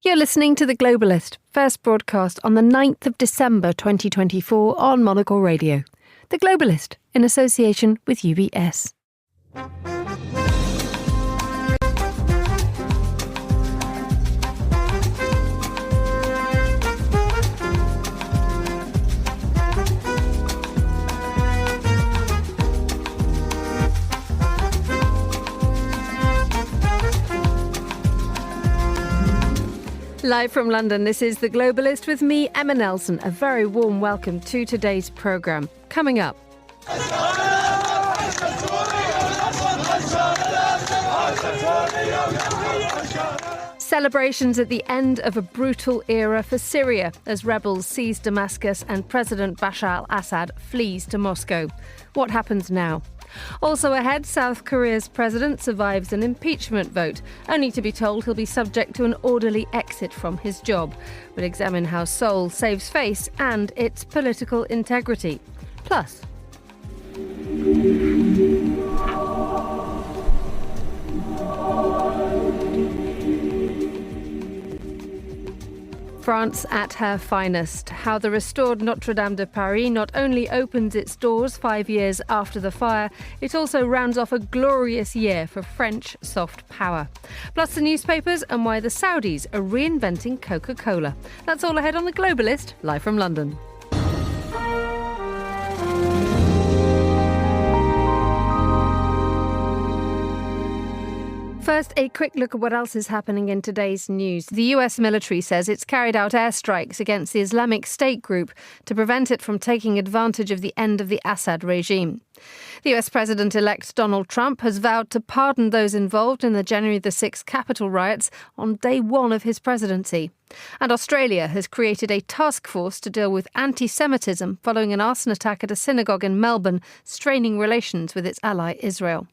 You're listening to The Globalist, first broadcast on the 9th of December 2024 on Monocle Radio. The Globalist, in association with UBS. Live from London, this is The Globalist with me, Emma Nelson. A very warm welcome to today's programme. Coming up. Celebrations at the end of a brutal era for Syria as rebels seize Damascus and President Bashar al-Assad flees to Moscow. What happens now? Also ahead, South Korea's president survives an impeachment vote, only to be told he'll be subject to an orderly exit from his job. We'll examine how Seoul saves face and its political integrity. Plus, France at her finest. How the restored Notre Dame de Paris not only opens its doors 5 years after the fire, it also rounds off a glorious year for French soft power. Plus the newspapers and why the Saudis are reinventing Coca-Cola. That's all ahead on The Globalist, live from London. First, a quick look at what else is happening in today's news. The US military says it's carried out airstrikes against the Islamic State group to prevent it from taking advantage of the end of the Assad regime. The US President-elect Donald Trump has vowed to pardon those involved in the January the 6th Capitol riots on day one of his presidency. And Australia has created a task force to deal with anti-Semitism following an arson attack at a synagogue in Melbourne, straining relations with its ally Israel.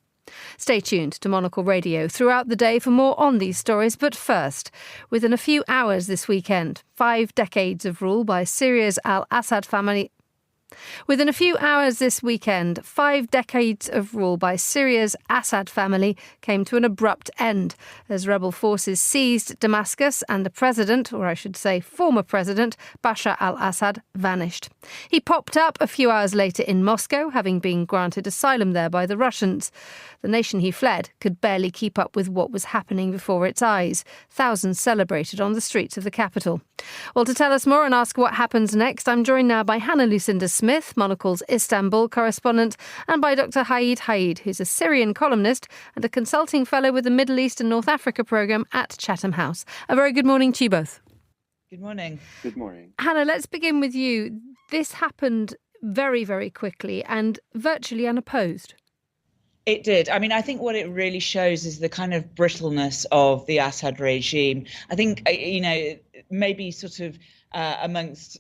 Stay tuned to Monocle Radio throughout the day for more on these stories. But first, within a few hours this weekend, 5 decades of rule by Syria's al-Assad family. Within a few hours this weekend, 5 decades of rule by Syria's Assad family came to an abrupt end as rebel forces seized Damascus and the president, or I should say former president, Bashar al-Assad, vanished. He popped up a few hours later in Moscow, having been granted asylum there by the Russians. The nation he fled could barely keep up with what was happening before its eyes. Thousands celebrated on the streets of the capital. Well, to tell us more and ask what happens next, I'm joined now by Hannah Lucinda Smith, Monocle's Istanbul correspondent, and by Dr. Haid Haid, who's a Syrian columnist and a consulting fellow with the Middle East and North Africa programme at Chatham House. A very good morning to you both. Good morning. Good morning. Hannah, let's begin with you. This happened very, very quickly and virtually unopposed. It did. I mean, I think what it really shows is the kind of brittleness of the Assad regime. I think, maybe sort of amongst,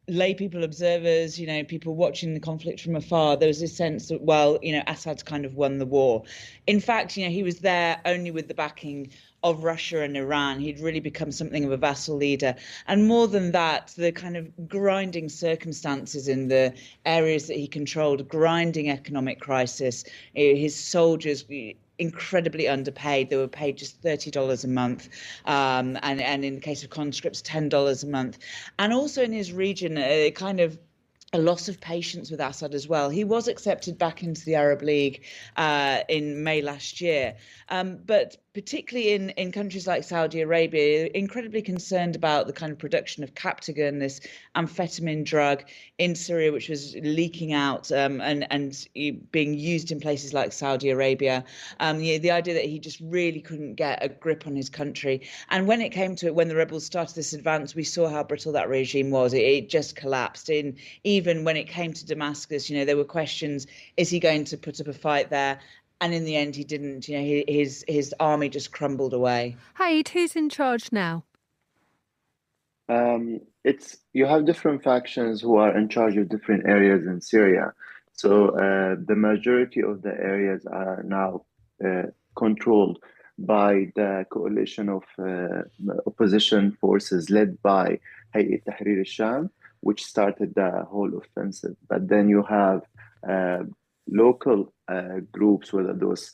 lay people, observers, people watching the conflict from afar, there was this sense that, Assad's kind of won the war. In fact, he was there only with the backing of Russia and Iran. He'd really become something of a vassal leader. And more than that, the kind of grinding circumstances in the areas that he controlled, grinding economic crisis, his soldiers incredibly underpaid. They were paid just $30 a month, and in the case of conscripts, $10 a month. And also in his region, a loss of patience with Assad as well. He was accepted back into the Arab League in May last year, but particularly in countries like Saudi Arabia, incredibly concerned about the kind of production of Captagon, this amphetamine drug in Syria, which was leaking out and being used in places like Saudi Arabia. The idea that he just really couldn't get a grip on his country. And when it came to it, when the rebels started this advance, we saw how brittle that regime was. It just collapsed. Even when it came to Damascus, there were questions, is he going to put up a fight there? And in the end, he didn't. His army just crumbled away. Haid, who's in charge now? You have different factions who are in charge of different areas in Syria. So the majority of the areas are now controlled by the coalition of opposition forces led by Hayat Tahrir al-Sham, which started the whole offensive. But then you have local groups, whether those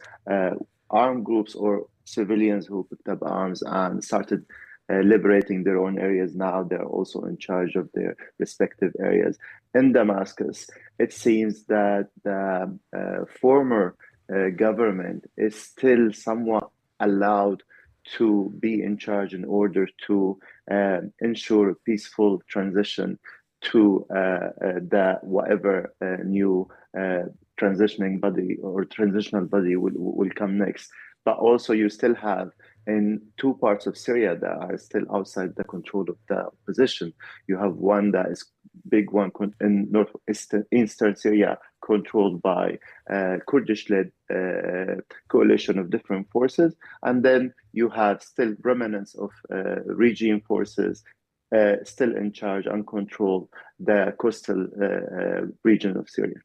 armed groups or civilians who picked up arms and started liberating their own areas. Now they're also in charge of their respective areas. In Damascus, it seems that the former government is still somewhat allowed to be in charge in order to ensure a peaceful transition to the whatever new transitioning body or transitional body will come next. But also you still have in two parts of Syria that are still outside the control of the opposition. You have one that is big one in northeastern Syria, controlled by Kurdish-led coalition of different forces, and then you have still remnants of regime forces still in charge and control the coastal region of Syria.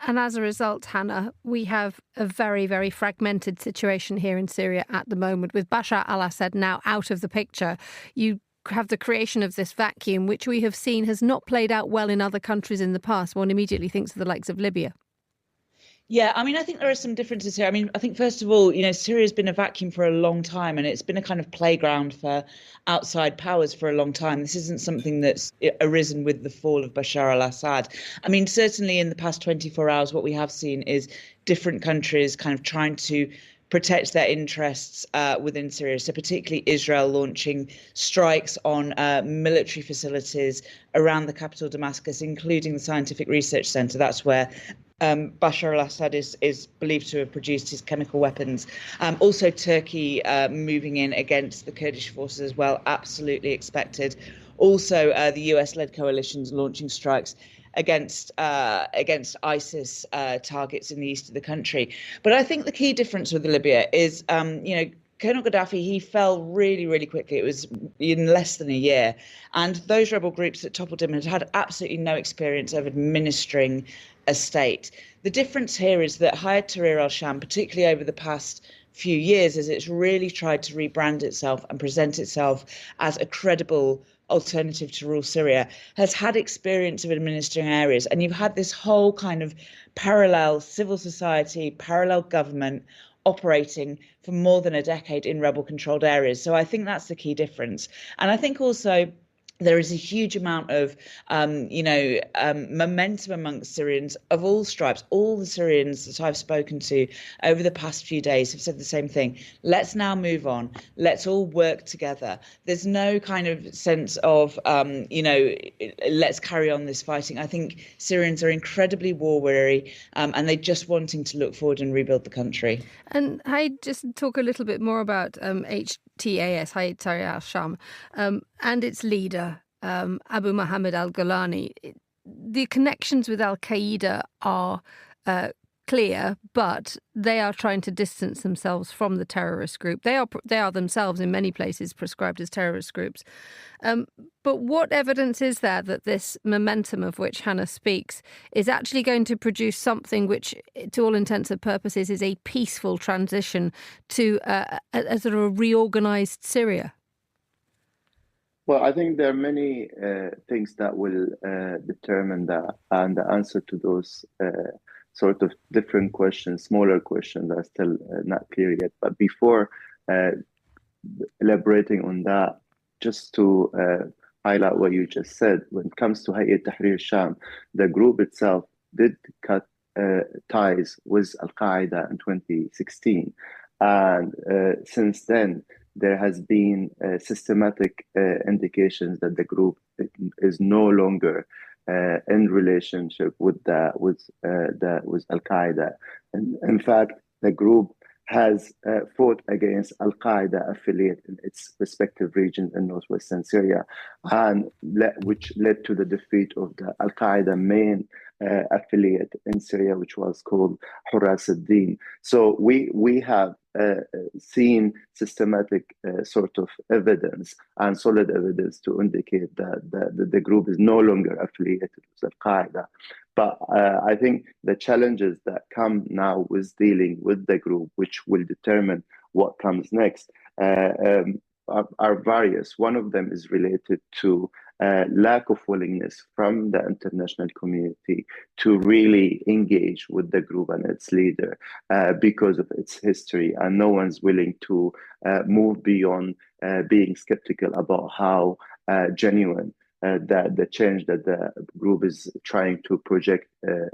And as a result, Hannah, we have a very, very fragmented situation here in Syria at the moment. With Bashar al-Assad now out of the picture, you have the creation of this vacuum, which we have seen has not played out well in other countries in the past. One immediately thinks of the likes of Libya. Yeah, I mean, I think there are some differences here. I mean, I think, first of all, Syria's been a vacuum for a long time, and it's been a kind of playground for outside powers for a long time. This isn't something that's arisen with the fall of Bashar al-Assad. I mean, certainly in the past 24 hours, what we have seen is different countries kind of trying to protect their interests within Syria. So particularly Israel launching strikes on military facilities around the capital Damascus, including the Scientific Research Centre. That's where Bashar al-Assad is believed to have produced his chemical weapons. Also Turkey moving in against the Kurdish forces as well, absolutely expected. Also the US-led coalitions launching strikes against ISIS targets in the east of the country. But I think the key difference with Libya is, Colonel Gaddafi, he fell really, really quickly. It was in less than a year. And those rebel groups that toppled him had absolutely no experience of administering a state. The difference here is that Hayat Tahrir al-Sham, particularly over the past few years, as it's really tried to rebrand itself and present itself as a credible alternative to rule Syria, has had experience of administering areas. And you've had this whole kind of parallel civil society, parallel government operating for more than a decade in rebel-controlled areas. So I think that's the key difference. And I think also there is a huge amount of, momentum amongst Syrians of all stripes. All the Syrians that I've spoken to over the past few days have said the same thing. Let's now move on. Let's all work together. There's no kind of sense of, let's carry on this fighting. I think Syrians are incredibly war weary and they're just wanting to look forward and rebuild the country. And I just talk a little bit more about HTAS, Hayat Tahrir al-Sham, and its leader, Abu Muhammad al-Golani. The connections with al-Qaeda are clear, but they are trying to distance themselves from the terrorist group. They are themselves in many places prescribed as terrorist groups. But what evidence is there that this momentum of which Hannah speaks is actually going to produce something which, to all intents and purposes, is a peaceful transition to a sort of a reorganized Syria? Well, I think there are many things that will determine that, and the answer to those sort of different questions, smaller questions, are still not clear yet. But before elaborating on that, just to highlight what you just said, when it comes to Hayat Tahrir al-Sham, the group itself did cut ties with al-Qaeda in 2016. And since then, there has been systematic indications that the group is no longer in relationship with al-Qaeda. And in fact, the group has fought against al-Qaeda affiliate in its respective regions in northwestern Syria, and which led to the defeat of the al-Qaeda main affiliate in Syria, which was called Huras al-Din. So we have seen systematic sort of evidence and solid evidence to indicate that the group is no longer affiliated with al-Qaeda. But I think the challenges that come now with dealing with the group, which will determine what comes next, are various. One of them is related to lack of willingness from the international community to really engage with the group and its leader because of its history, and no one's willing to move beyond being skeptical about how genuine the change that the group is trying to project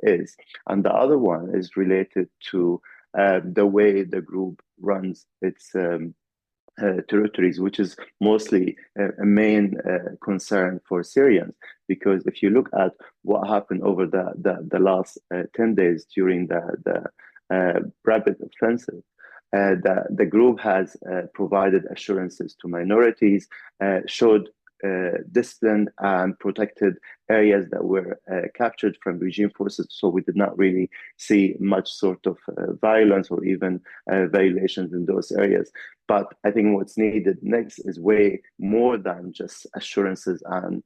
is. And the other one is related to the way the group runs its territories, which is mostly a main concern for Syrians. Because if you look at what happened over the last 10 days during the rapid offensive, the group has provided assurances to minorities, showed disciplined and protected areas that were captured from regime forces. So we did not really see much sort of violence or even violations in those areas. But I think what's needed next is way more than just assurances and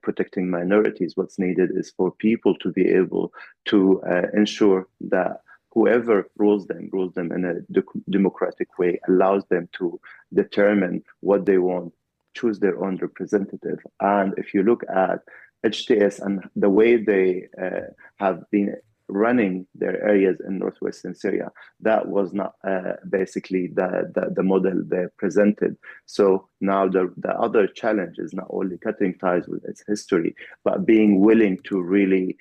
protecting minorities. What's needed is for people to be able to ensure that whoever rules them in a democratic way, allows them to determine what they want, choose their own representative. And if you look at HTS and the way they have been running their areas in northwestern Syria, that was not basically the model they presented. So now the other challenge is not only cutting ties with its history, but being willing to really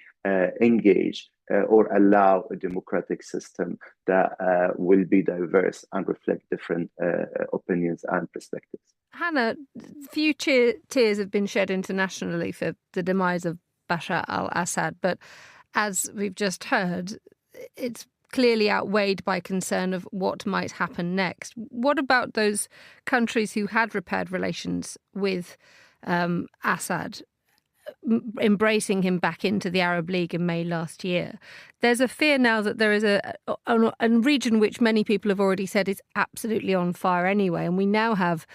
engage or allow a democratic system that will be diverse and reflect different opinions and perspectives. Hannah, few tears have been shed internationally for the demise of Bashar al-Assad, but as we've just heard, it's clearly outweighed by concern of what might happen next. What about those countries who had repaired relations with Assad, embracing him back into the Arab League in May last year? There's a fear now that there is a region which many people have already said is absolutely on fire anyway, and we now have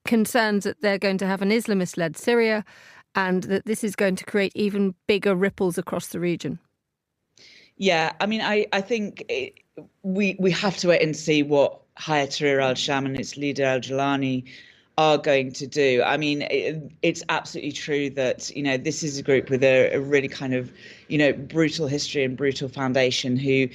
concerns that they're going to have an Islamist-led Syria and that this is going to create even bigger ripples across the region. Yeah, I mean, I think we have to wait and see what Hayat Tahrir al-Sham and its leader al-Jilani are going to do. I mean, it's absolutely true that, this is a group with a really kind of, brutal history and brutal foundation who,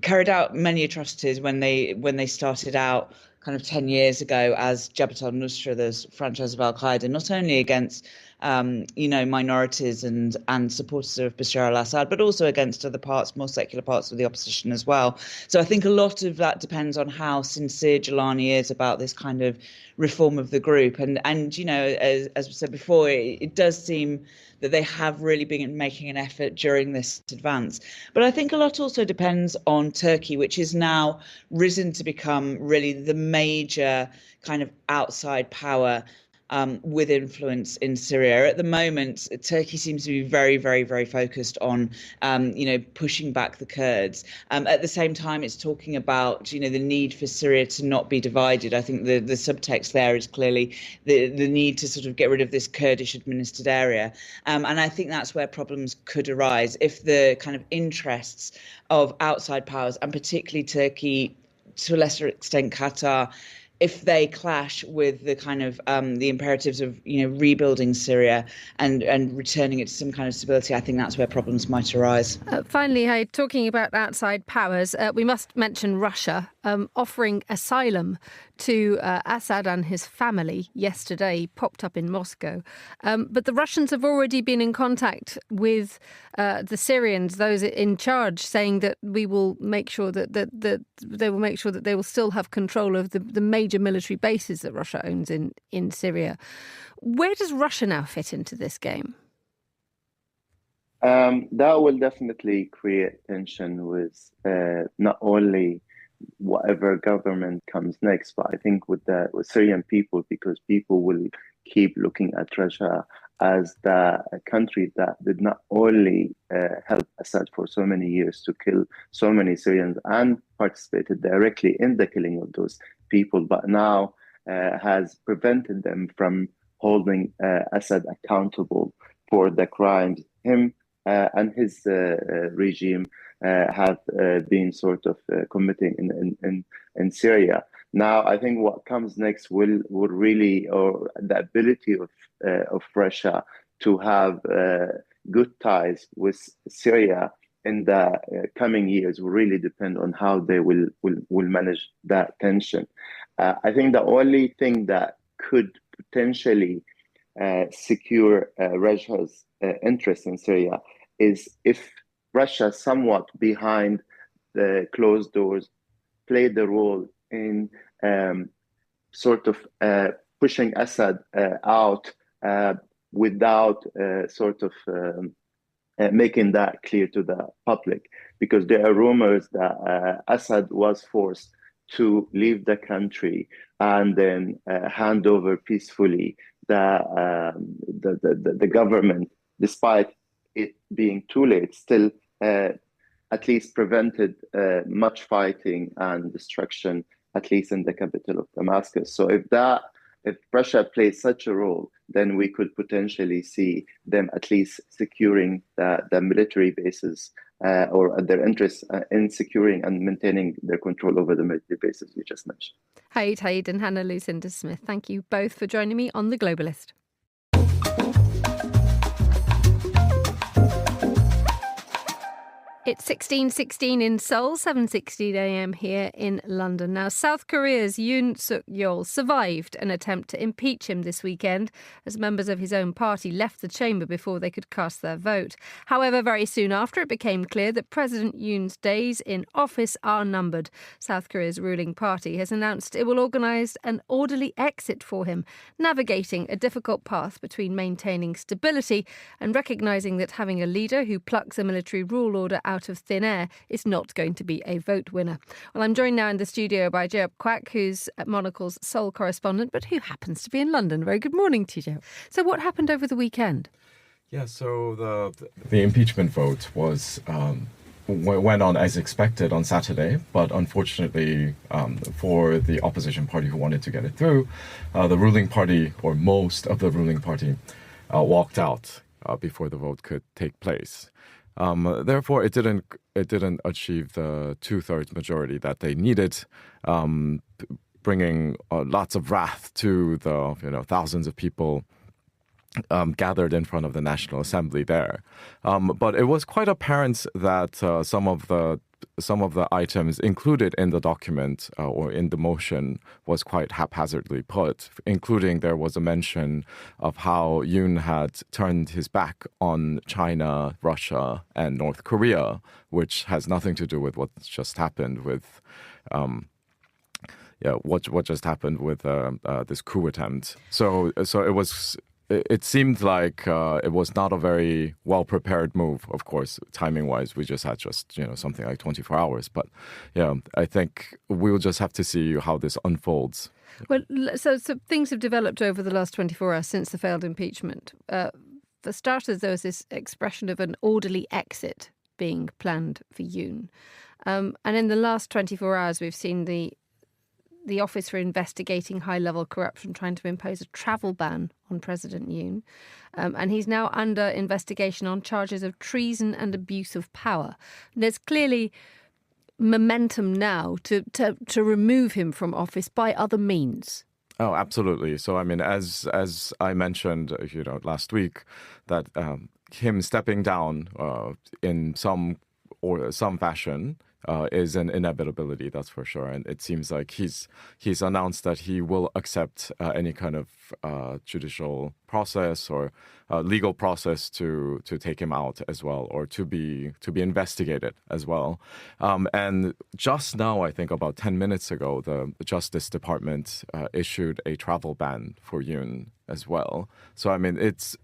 carried out many atrocities when they started out kind of 10 years ago as Jabhat al-Nusra, the franchise of al-Qaeda, not only against minorities and supporters of Bashar al-Assad, but also against other parts, more secular parts of the opposition as well. So I think a lot of that depends on how sincere Jilani is about this kind of reform of the group. And as we said before, it does seem that they have really been making an effort during this advance. But I think a lot also depends on Turkey, which is now risen to become really the major kind of outside power with influence in Syria. At the moment, Turkey seems to be very, very, very focused on, pushing back the Kurds. At the same time, it's talking about, the need for Syria to not be divided. I think the subtext there is clearly the need to sort of get rid of this Kurdish administered area. And I think that's where problems could arise if the kind of interests of outside powers, and particularly Turkey, to a lesser extent Qatar, if they clash with the kind of the imperatives of rebuilding Syria and returning it to some kind of stability, I think that's where problems might arise. Finally, hey, talking about outside powers, we must mention Russia offering asylum to Assad and his family yesterday, popped up in Moscow. But the Russians have already been in contact with the Syrians, those in charge, saying that we will make sure that they will still have control of the major military bases that Russia owns in Syria. Where does Russia now fit into this game? That will definitely create tension with not only whatever government comes next, but I think with Syrian people, because people will keep looking at Russia as the country that did not only help Assad for so many years to kill so many Syrians and participated directly in the killing of those people, but now has prevented them from holding Assad accountable for the crimes him and his regime have been sort of committing in Syria. Now, I think what comes next will really, or the ability of Russia to have good ties with Syria in the coming years will really depend on how they will manage that tension. I think the only thing that could potentially secure Russia's interest in Syria is if Russia, somewhat behind the closed doors, played the role in sort of pushing Assad out without sort of making that clear to the public, because there are rumors that Assad was forced to leave the country and then hand over peacefully the government, despite it being too late, still at least prevented much fighting and destruction, at least in the capital of Damascus. So if Russia plays such a role, then we could potentially see them at least securing the military bases or their interest in securing and maintaining their control over the military bases you just mentioned. Haid Haid and Hannah Lucinda Smith, thank you both for joining me on The Globalist. It's 16:16 in Seoul, 7:16 a.m. here in London. Now, South Korea's Yoon Suk Yeol survived an attempt to impeach him this weekend as members of his own party left the chamber before they could cast their vote. However, very soon after, it became clear that President Yoon's days in office are numbered. South Korea's ruling party has announced it will organise an orderly exit for him, navigating a difficult path between maintaining stability and recognising that having a leader who plucks a military rule order out of thin air is not going to be a vote winner. Well, I'm joined now in the studio by Jayob Kwak, who's Monocle's Seoul correspondent, but who happens to be in London. Very good morning to you, Jayob. So what happened over the weekend? Yeah, so the impeachment vote went on as expected on Saturday, but unfortunately for the opposition party who wanted to get it through, the ruling party, or most of the ruling party, walked out before the vote could take place. Therefore, it didn't achieve the 2/3 majority that they needed, bringing lots of wrath to the thousands of people gathered in front of the National Assembly there. But it was quite apparent that some of the items included in the document or in the motion was quite haphazardly put, including there was a mention of how Yoon had turned his back on China, Russia, and North Korea, which has nothing to do with what just happened with what just happened with this coup attempt. So it seemed like it was not a very well-prepared move, of course, timing-wise. We just had something like 24 hours. But, I think we'll just have to see how this unfolds. Well, so things have developed over the last 24 hours since the failed impeachment. For starters, there was this expression of an orderly exit being planned for Yoon. And in the last 24 hours, we've seen the Office for Investigating High-Level Corruption trying to impose a travel ban on President Yoon. And he's now under investigation on charges of treason and abuse of power. And there's clearly momentum now to remove him from office by other means. Oh, absolutely. So, I mean, as I mentioned, last week, that him stepping down in some fashion is an inevitability, that's for sure. And it seems like he's announced that he will accept any kind of judicial process or legal process to take him out as well, or to be investigated as well. And just now, I think about 10 minutes ago, the Justice Department issued a travel ban for Yoon as well. So, I mean, it's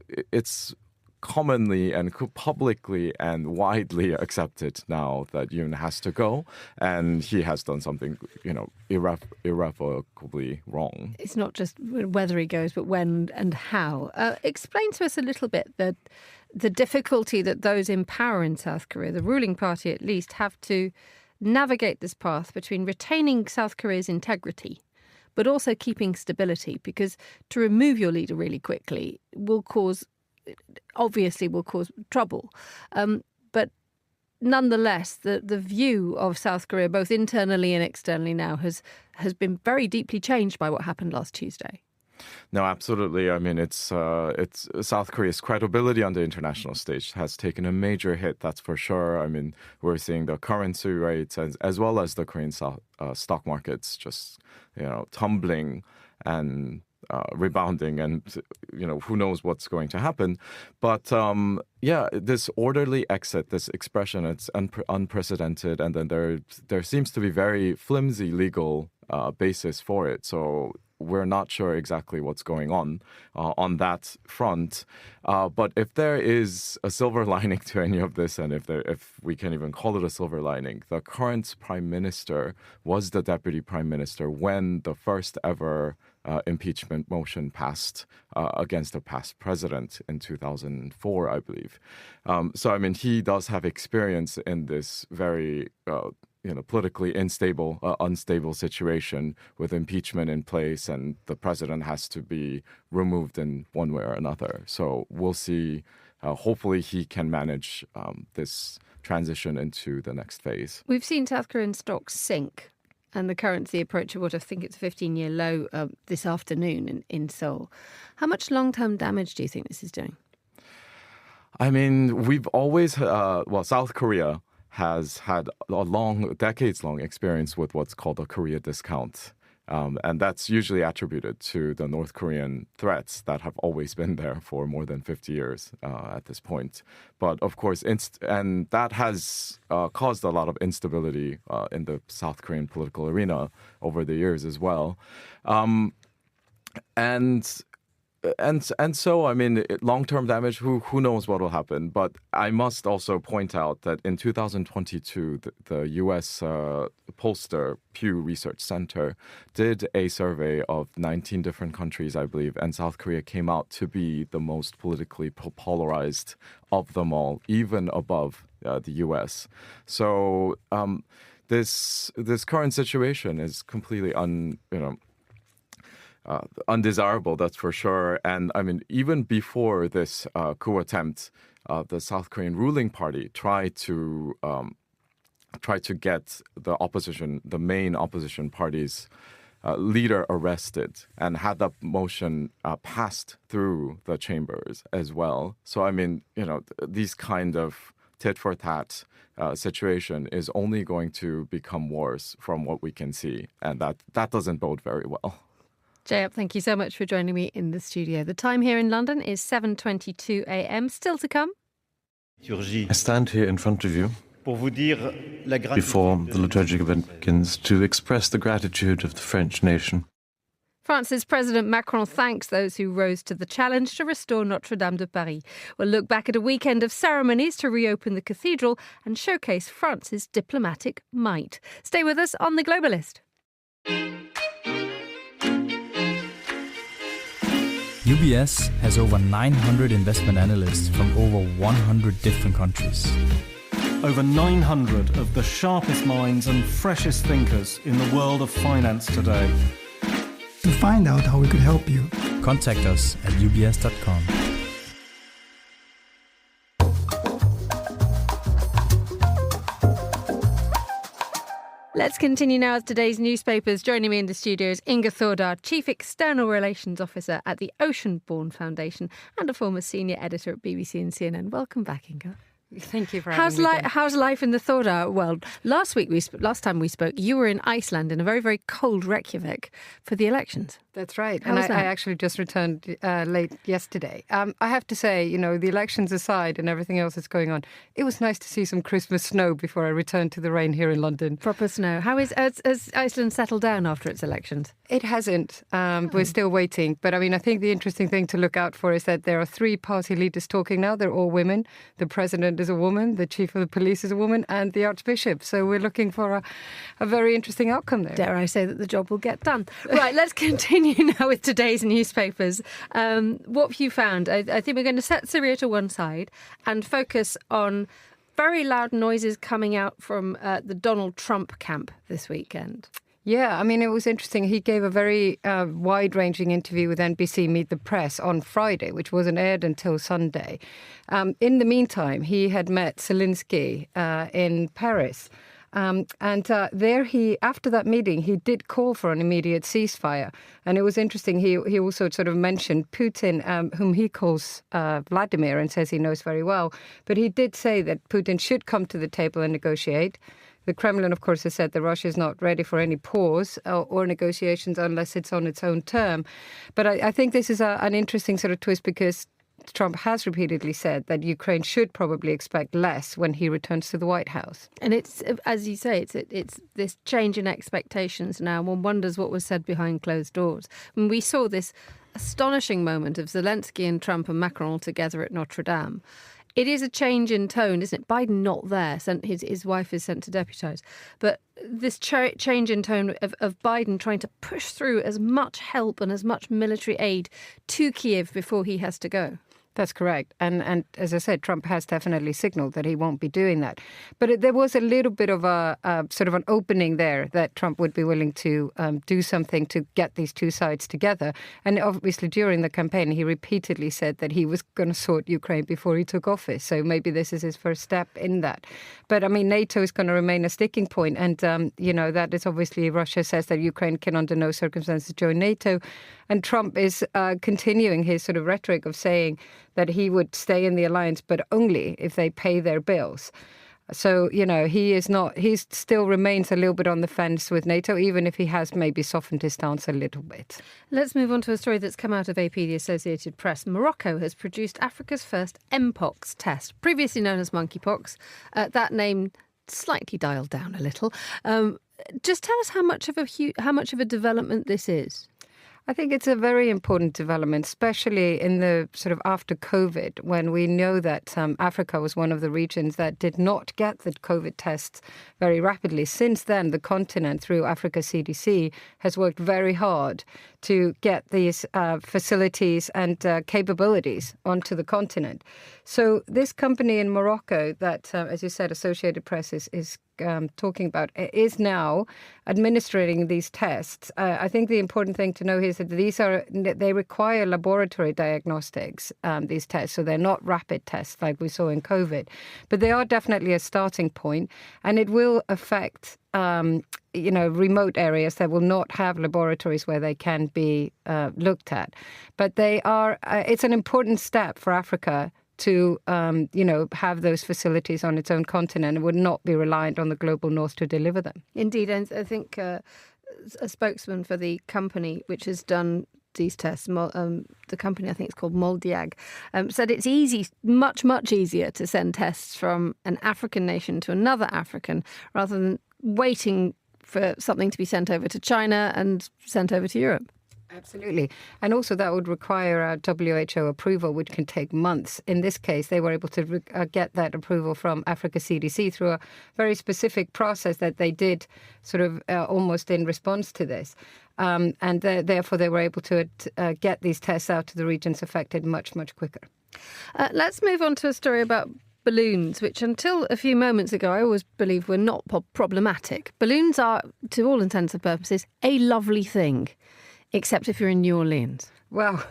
commonly and publicly and widely accepted now that Yoon has to go, and he has done something, irrevocably wrong. It's not just whether he goes, but when and how. Explain to us a little bit the difficulty that those in power in South Korea, the ruling party at least, have to navigate this path between retaining South Korea's integrity but also keeping stability, because to remove your leader really quickly will cause trouble. But nonetheless, the view of South Korea, both internally and externally now, has been very deeply changed by what happened last Tuesday. No, absolutely. I mean, it's South Korea's credibility on the international stage has taken a major hit, that's for sure. I mean, we're seeing the currency rates as well as the Korean stock markets just, tumbling and rebounding, and who knows what's going to happen. But this orderly exit, this expression, it's unprecedented, and then there seems to be very flimsy legal basis for it. So we're not sure exactly what's going on that front. But if there is a silver lining to any of this, and if we can even call it a silver lining, the current prime minister was the deputy prime minister when the first ever impeachment motion passed against a past president in 2004, I believe. So, I mean, he does have experience in this very politically unstable situation with impeachment in place, and the president has to be removed in one way or another. So we'll see. Hopefully he can manage this transition into the next phase. We've seen South Korean stocks sink and the currency approach what I think it's a 15-year low this afternoon in Seoul. How much long-term damage do you think this is doing? I mean, we've always, South Korea has had a decades-long experience with what's called a Korea discount. And that's usually attributed to the North Korean threats that have always been there for more than 50 years at this point. But of course, and that has caused a lot of instability in the South Korean political arena over the years as well. And so, I mean, long-term damage, who knows what will happen. But I must also point out that in 2022, the U.S. pollster Pew Research Center did a survey of 19 different countries, I believe, and South Korea came out to be the most politically polarized of them all, even above the U.S. So this current situation is completely undesirable, that's for sure. And I mean, even before this coup attempt, the South Korean ruling party tried to get the main opposition party's leader arrested, and had that motion passed through the chambers as well. So I mean, these kind of tit-for-tat situation is only going to become worse from what we can see, and that doesn't bode very well. Jayap, thank you so much for joining me in the studio. The time here in London is 7:22 a.m. Still to come. I stand here in front of you before the liturgic event begins to express the gratitude of the French nation. France's President Macron thanks those who rose to the challenge to restore Notre Dame de Paris. We'll look back at a weekend of ceremonies to reopen the cathedral and showcase France's diplomatic might. Stay with us on The Globalist. UBS has over 900 investment analysts from over 100 different countries. Over 900 of the sharpest minds and freshest thinkers in the world of finance today. To find out how we could help you, contact us at ubs.com. Let's continue now with today's newspapers. Joining me in the studio is Inga Thordar, Chief External Relations Officer at the Oceanborn Foundation and a former senior editor at BBC and CNN. Welcome back, Inga. Thank you for having me. How's life in the Thordar world? Last time we spoke, you were in Iceland in a very, very cold Reykjavik for the elections. That's right. How was that? I actually just returned late yesterday. I have to say, the elections aside and everything else that's going on, it was nice to see some Christmas snow before I returned to the rain here in London. Proper snow. Has Iceland settled down after its elections? It hasn't. We're still waiting. But I think the interesting thing to look out for is that there are 3 party leaders talking now. They're all women. The president is a woman, the chief of the police is a woman, and the archbishop. So we're looking for a very interesting outcome there. Dare I say that the job will get done. Right, let's continue now with today's newspapers. What have you found? I think we're going to set Syria to one side and focus on very loud noises coming out from the Donald Trump camp this weekend. Yeah, I mean, it was interesting. He gave a very wide-ranging interview with NBC Meet the Press on Friday, which wasn't aired until Sunday. In the meantime, he had met Zelensky in Paris. There after that meeting, he did call for an immediate ceasefire. And it was interesting. He also sort of mentioned Putin, whom he calls Vladimir and says he knows very well. But he did say that Putin should come to the table and negotiate. The Kremlin, of course, has said that Russia is not ready for any pause or negotiations unless it's on its own term. But I think this is an interesting sort of twist because Trump has repeatedly said that Ukraine should probably expect less when he returns to the White House. And it's, as you say, it's this change in expectations now. One wonders what was said behind closed doors. When we saw this astonishing moment of Zelensky and Trump and Macron all together at Notre Dame, it is a change in tone, isn't it? Biden not there. His wife is sent to deputise. But this change in tone of Biden trying to push through as much help and as much military aid to Kyiv before he has to go. That's correct. And as I said, Trump has definitely signaled that he won't be doing that. But there was a little bit of a sort of an opening there that Trump would be willing to do something to get these two sides together. And obviously during the campaign, he repeatedly said that he was going to sort Ukraine before he took office. So maybe this is his first step in that. But I mean, NATO is going to remain a sticking point. And, that is obviously Russia says that Ukraine can under no circumstances join NATO. And Trump is continuing his sort of rhetoric of saying that he would stay in the alliance, but only if they pay their bills. So, he still remains a little bit on the fence with NATO, even if he has maybe softened his stance a little bit. Let's move on to a story that's come out of AP, the Associated Press. Morocco has produced Africa's first Mpox test, previously known as monkeypox. That name slightly dialed down a little. Just tell us how much of a development this is. I think it's a very important development, especially in the sort of after COVID, when we know that Africa was one of the regions that did not get the COVID tests very rapidly. Since then, the continent, through Africa CDC, has worked very hard to get these facilities and capabilities onto the continent. So this company in Morocco that, as you said, Associated Press is talking about, is now administering these tests. I think the important thing to know is that they require laboratory diagnostics, these tests, so they're not rapid tests like we saw in COVID. But they are definitely a starting point, and it will affect remote areas that will not have laboratories where they can be looked at. But it's an important step for Africa to, have those facilities on its own continent and would not be reliant on the global north to deliver them. Indeed, and I think a spokesman for the company which has done these tests, the company, I think it's called Moldiag, said it's easy, much, much easier to send tests from an African nation to another African rather than waiting for something to be sent over to China and sent over to Europe. Absolutely. And also that would require a WHO approval, which can take months. In this case, they were able to get that approval from Africa CDC through a very specific process that they did sort of almost in response to this. Therefore, they were able to get these tests out to the regions affected much, much quicker. Let's move on to a story about balloons, which until a few moments ago I always believed were not problematic. Balloons are, to all intents and purposes, a lovely thing. Except if you're in New Orleans. Well,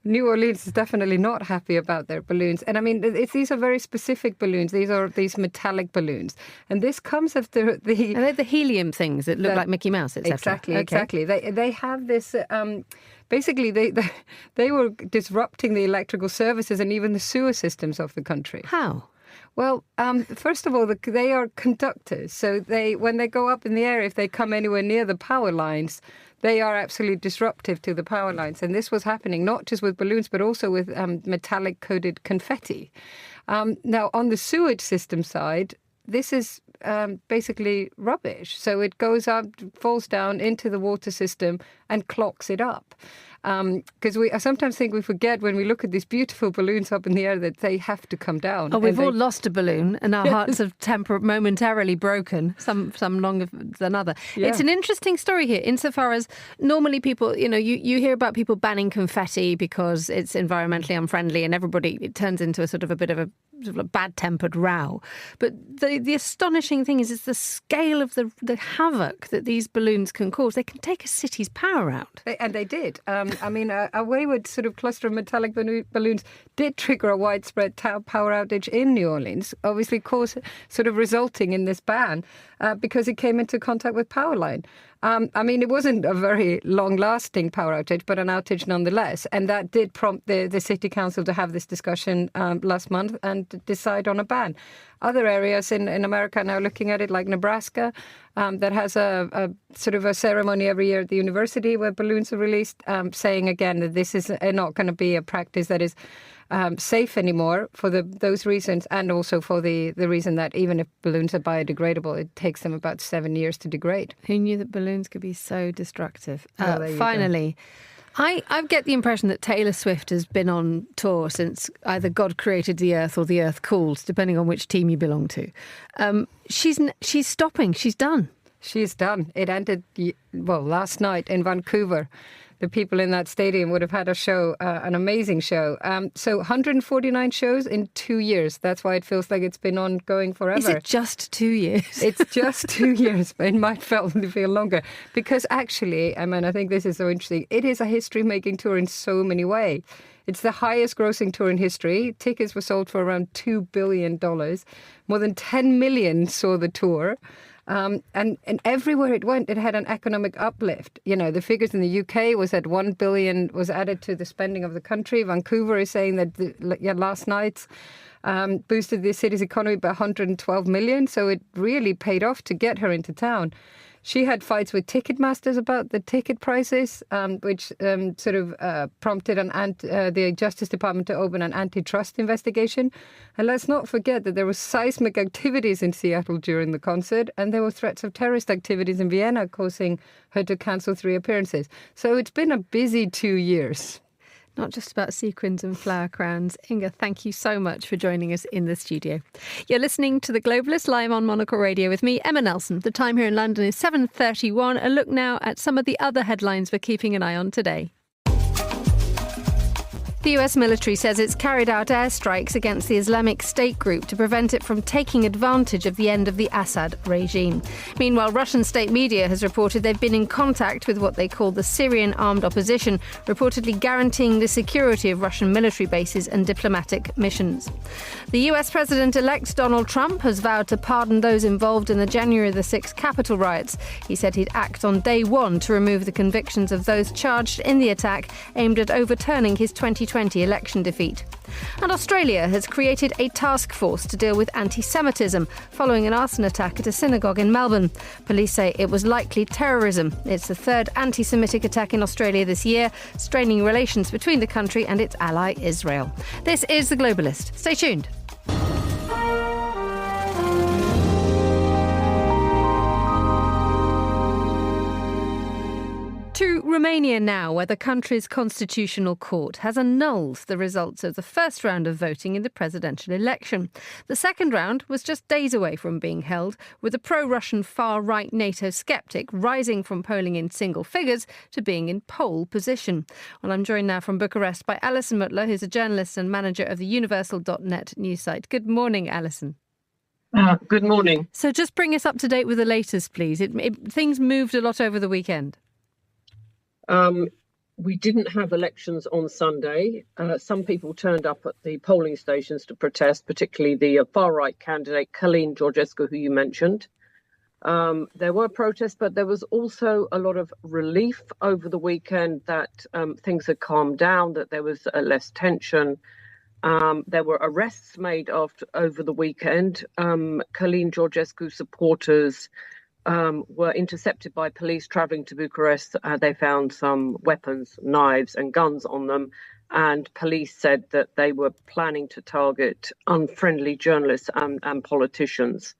New Orleans is definitely not happy about their balloons. And I mean, these are very specific balloons. These are these metallic balloons. And this comes after the... Are they the helium things that look like Mickey Mouse, etc.? Exactly. They have this... Basically, they were disrupting the electrical services and even the sewer systems of the country. How? Well, first of all, they are conductors. So when they go up in the air, if they come anywhere near the power lines, they are absolutely disruptive to the power lines. And this was happening not just with balloons, but also with metallic-coated confetti. Now, on the sewage system side, this is basically rubbish. So it goes up, falls down into the water system and clogs it up. Because I sometimes think we forget when we look at these beautiful balloons up in the air that they have to come down. Oh, we've all lost a balloon and our hearts have momentarily broken, some longer than other. Yeah. It's an interesting story here insofar as normally people, you hear about people banning confetti because it's environmentally unfriendly and it turns into a sort of a bit of a sort of bad-tempered row. But the astonishing thing is the scale of the havoc that these balloons can cause. They can take a city's power out. And they did. A wayward sort of cluster of metallic balloons did trigger a widespread power outage in New Orleans, obviously sort of resulting in this ban because it came into contact with power line. It wasn't a very long-lasting power outage, but an outage nonetheless. And that did prompt the city council to have this discussion last month and decide on a ban. Other areas in America are now looking at it, like Nebraska, that has a sort of a ceremony every year at the university where balloons are released, saying again that this is not going to be a practice that is safe anymore for those reasons, and also for the reason that even if balloons are biodegradable, it takes them about 7 years to degrade. Who knew that balloons could be so destructive? There you Finally, I get the impression that Taylor Swift has been on tour since either God created the earth or the earth cooled, depending on which team you belong to. She's stopping. She's done. She's done. It ended, last night in Vancouver. The people in that stadium would have had a show, an amazing show. So 149 shows in 2 years. That's why it feels like it's been ongoing forever. Is it just 2 years? It's just 2 years, but it might feel longer. Because actually, I think this is so interesting. It is a history-making tour in so many ways. It's the highest grossing tour in history. Tickets were sold for around $2 billion. More than 10 million saw the tour. And everywhere it went, it had an economic uplift. The figures in the UK was that 1 billion was added to the spending of the country. Vancouver is saying that last night's boosted the city's economy by 112 million. So it really paid off to get her into town. She had fights with Ticketmasters about the ticket prices, which prompted the Justice Department to open an antitrust investigation. And let's not forget that there were seismic activities in Seattle during the concert, and there were threats of terrorist activities in Vienna, causing her to cancel 3 appearances. So it's been a busy 2 years. Not just about sequins and flower crowns. Inga, thank you so much for joining us in the studio. You're listening to The Globalist live on Monocle Radio with me, Emma Nelson. The time here in London is 7:31. A look now at some of the other headlines we're keeping an eye on today. The US military says it's carried out airstrikes against the Islamic State group to prevent it from taking advantage of the end of the Assad regime. Meanwhile, Russian state media has reported they've been in contact with what they call the Syrian armed opposition, reportedly guaranteeing the security of Russian military bases and diplomatic missions. The US President-elect Donald Trump has vowed to pardon those involved in the January the 6th Capitol riots. He said he'd act on day one to remove the convictions of those charged in the attack aimed at overturning his 2020 election defeat. And Australia has created a task force to deal with anti-Semitism following an arson attack at a synagogue in Melbourne. Police say it was likely terrorism. It's the third anti-Semitic attack in Australia this year, straining relations between the country and its ally Israel. This is The Globalist. Stay tuned. To Romania now, where the country's constitutional court has annulled the results of the first round of voting in the presidential election. The second round was just days away from being held, with a pro-Russian far-right NATO skeptic rising from polling in single figures to being in pole position. Well, I'm joined now from Bucharest by Alison Mutler, who's a journalist and manager of the universal.net news site. Good morning, Alison. Good morning. So just bring us up to date with the latest, please. Things moved a lot over the weekend. We didn't have elections on Sunday. Some people turned up at the polling stations to protest, particularly the far-right candidate, Călin Georgescu, who you mentioned. There were protests, but there was also a lot of relief over the weekend that things had calmed down, that there was less tension. There were arrests made over the weekend. Călin Georgescu supporters were intercepted by police travelling to Bucharest. They found some weapons, knives and guns on them. And police said that they were planning to target unfriendly journalists and politicians.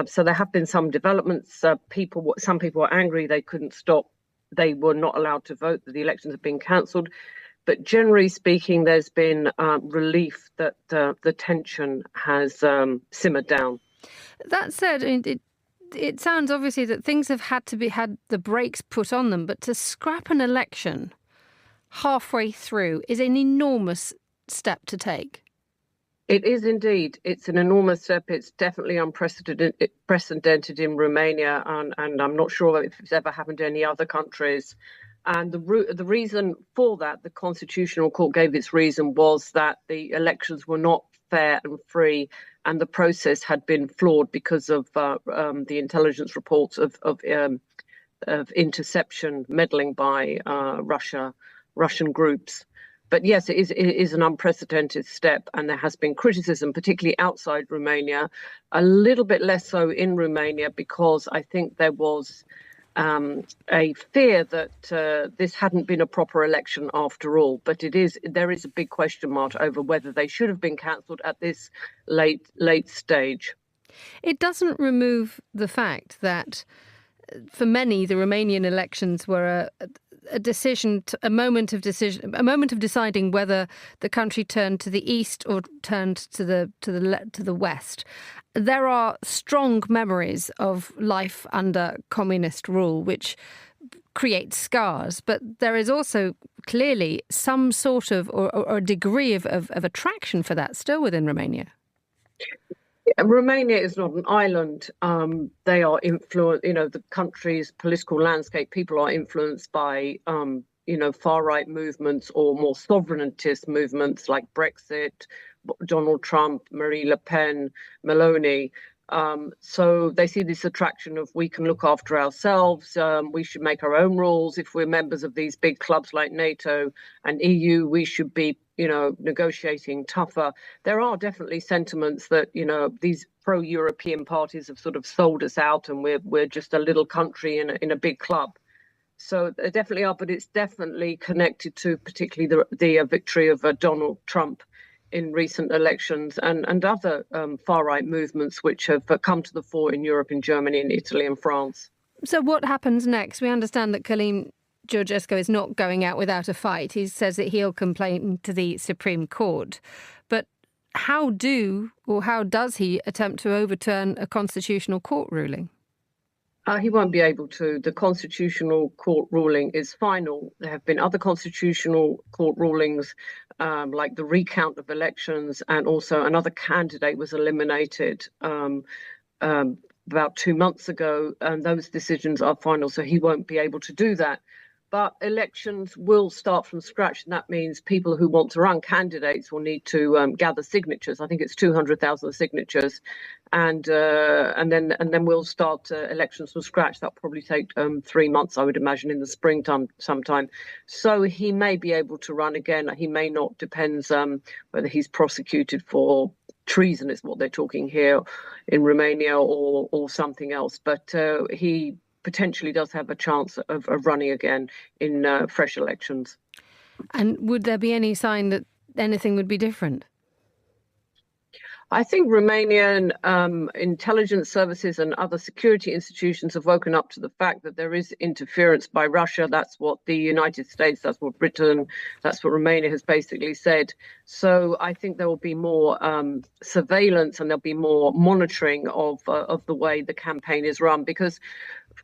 So there have been some developments. Some people were angry they couldn't stop. They were not allowed to vote, that the elections have been cancelled. But generally speaking, there's been relief that the tension has simmered down. That said, it sounds obviously that things have had the brakes put on them, but to scrap an election halfway through is an enormous step to take. It is indeed. It's an enormous step. It's definitely unprecedented in Romania, and I'm not sure if it's ever happened to any other countries. And the reason for that, the Constitutional Court gave its reason, was that the elections were not fair and free, and the process had been flawed because of the intelligence reports of interception, meddling by Russian groups. But yes, it is an unprecedented step, and there has been criticism, particularly outside Romania, a little bit less so in Romania, because I think there was a fear that this hadn't been a proper election after all. But there is a big question mark over whether they should have been cancelled at this late stage. It doesn't remove the fact that for many, the Romanian elections were a moment of deciding whether the country turned to the east or turned to the west. There are strong memories of life under communist rule, which creates scars, but there is also clearly some sort of or a degree of attraction for that still within Romania. Romania is not an island. They are influenced, the country's political landscape, people are influenced by, far-right movements or more sovereignist movements like Brexit, Donald Trump, Marine Le Pen, Meloni. So they see this attraction of we can look after ourselves. We should make our own rules. If we're members of these big clubs like NATO and EU, we should be negotiating tougher. There are definitely sentiments that, these pro-European parties have sort of sold us out and we're just a little country in a big club. So there definitely are, but it's definitely connected to particularly the victory of Donald Trump in recent elections and other far-right movements which have come to the fore in Europe, in Germany, in Italy and France. So what happens next? We understand that Călin Georgescu is not going out without a fight. He says that he'll complain to the Supreme Court. But how does he attempt to overturn a constitutional court ruling? He won't be able to. The Constitutional Court ruling is final. There have been other Constitutional Court rulings, like the recount of elections, and also another candidate was eliminated about 2 months ago, and those decisions are final, so he won't be able to do that. But elections will start from scratch, and that means people who want to run candidates will need to gather signatures. I think it's 200,000 signatures, and then we'll start elections from scratch. That'll probably take 3 months, I would imagine, in the springtime sometime. So he may be able to run again. He may not. Depends whether he's prosecuted for treason, is what they're talking here in Romania, or something else. But he potentially does have a chance of running again in fresh elections. And would there be any sign that anything would be different? I think Romanian intelligence services and other security institutions have woken up to the fact that there is interference by Russia. That's what the United States, that's what Britain, that's what Romania has basically said. So I think there will be more surveillance and there'll be more monitoring of the way the campaign is run, because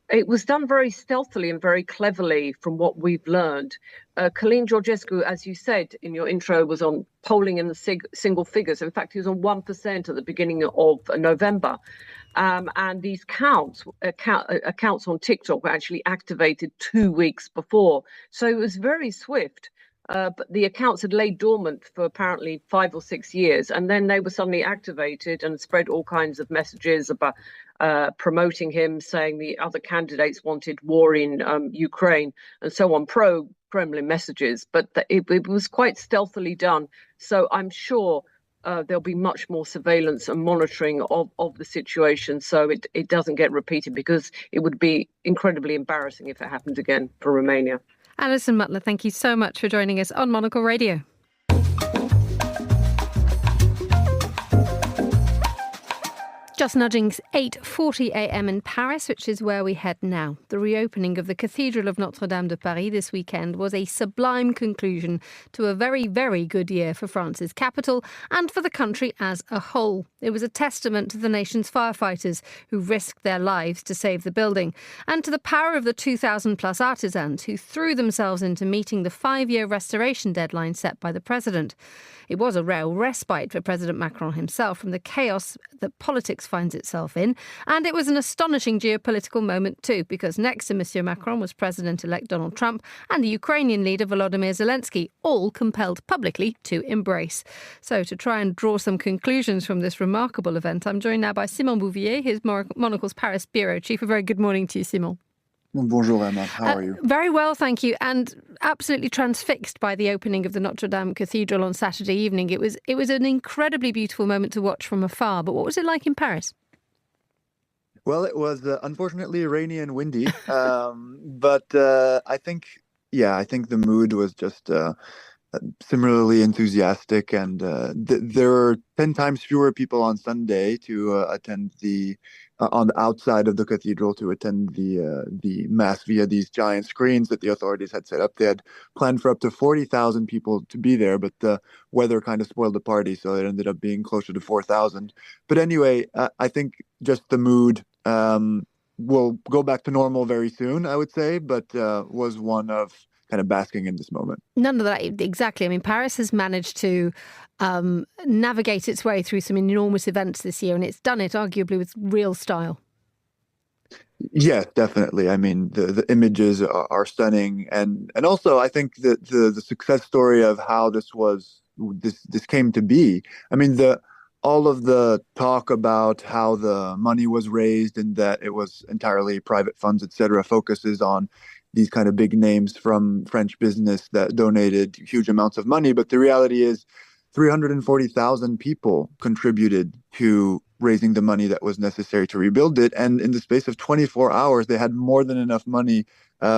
it was done very stealthily and very cleverly from what we've learned. Călin Georgescu, as you said in your intro, was on polling in the single figures. In fact, he was on 1% at the beginning of November. And these accounts on TikTok were actually activated 2 weeks before. So it was very swift. But the accounts had laid dormant for apparently 5 or 6 years, and then they were suddenly activated and spread all kinds of messages about promoting him, saying the other candidates wanted war in Ukraine and so on, pro-Kremlin messages. But it was quite stealthily done. So I'm sure there'll be much more surveillance and monitoring of the situation, so it doesn't get repeated, because it would be incredibly embarrassing if it happened again for Romania. Alison Mutler, thank you so much for joining us on Monocle Radio. Just nudging 8:40 a.m. in Paris, which is where we head now. The reopening of the Cathedral of Notre-Dame de Paris this weekend was a sublime conclusion to a very, very good year for France's capital and for the country as a whole. It was a testament to the nation's firefighters who risked their lives to save the building, and to the power of the 2,000-plus artisans who threw themselves into meeting the 5-year restoration deadline set by the president. It was a rare respite for President Macron himself from the chaos that politics finds itself in. And it was an astonishing geopolitical moment too, because next to Monsieur Macron was President-elect Donald Trump and the Ukrainian leader Volodymyr Zelensky, all compelled publicly to embrace. So to try and draw some conclusions from this remarkable event, I'm joined now by Simon Bouvier, his Monocle's Paris bureau chief. A very good morning to you, Simon. Bonjour, Emma. How are you? Very well, thank you. And absolutely transfixed by the opening of the Notre Dame Cathedral on Saturday evening. It was an incredibly beautiful moment to watch from afar. But what was it like in Paris? Well, it was unfortunately rainy and windy. But I think the mood was just similarly enthusiastic. And there were 10 times fewer people on Sunday to attend on the outside of the cathedral to attend the mass via these giant screens that the authorities had set up. They had planned for up to 40,000 people to be there, but the weather kind of spoiled the party, so it ended up being closer to 4,000. But anyway, I think just the mood will go back to normal very soon, I would say, but was one of kind of basking in this moment. None of that, exactly. I mean, Paris has managed to navigate its way through some enormous events this year, and it's done it arguably with real style. Yes, definitely. I mean, the images are stunning, and also I think that the success story of how this came to be. I mean, all of the talk about how the money was raised and that it was entirely private funds, etc., focuses on these kind of big names from French business that donated huge amounts of money. But the reality is 340,000 people contributed to raising the money that was necessary to rebuild it. And in the space of 24 hours, they had more than enough money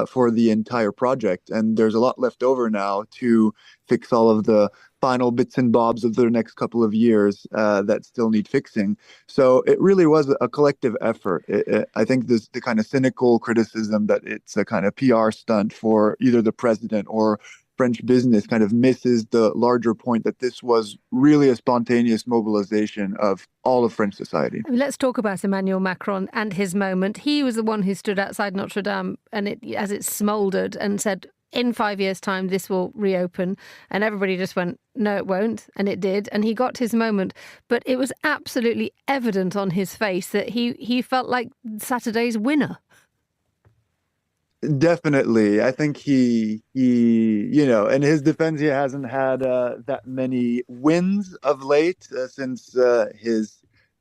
for the entire project. And there's a lot left over now to fix all of the final bits and bobs of the next couple of years that still need fixing. So it really was a collective effort. I think the kind of cynical criticism that it's a kind of PR stunt for either the president or French business kind of misses the larger point that this was really a spontaneous mobilization of all of French society. Let's talk about Emmanuel Macron and his moment. He was the one who stood outside Notre Dame and as it smouldered and said, in 5 years' time, this will reopen. And everybody just went, no, it won't. And it did. And he got his moment. But it was absolutely evident on his face that he felt like Saturday's winner. Definitely. I think he in his defense, he hasn't had that many wins of late since his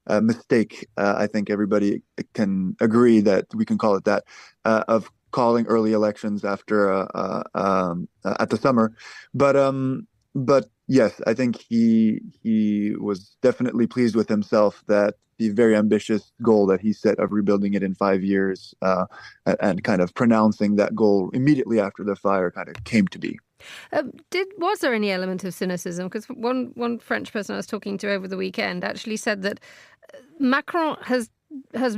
mistake. I think everybody can agree that we can call it that, of calling early elections after at the summer. But yes, I think he was definitely pleased with himself that the very ambitious goal that he set of rebuilding it in 5 years and kind of pronouncing that goal immediately after the fire kind of came to be. Was there any element of cynicism? Because one French person I was talking to over the weekend actually said that Macron has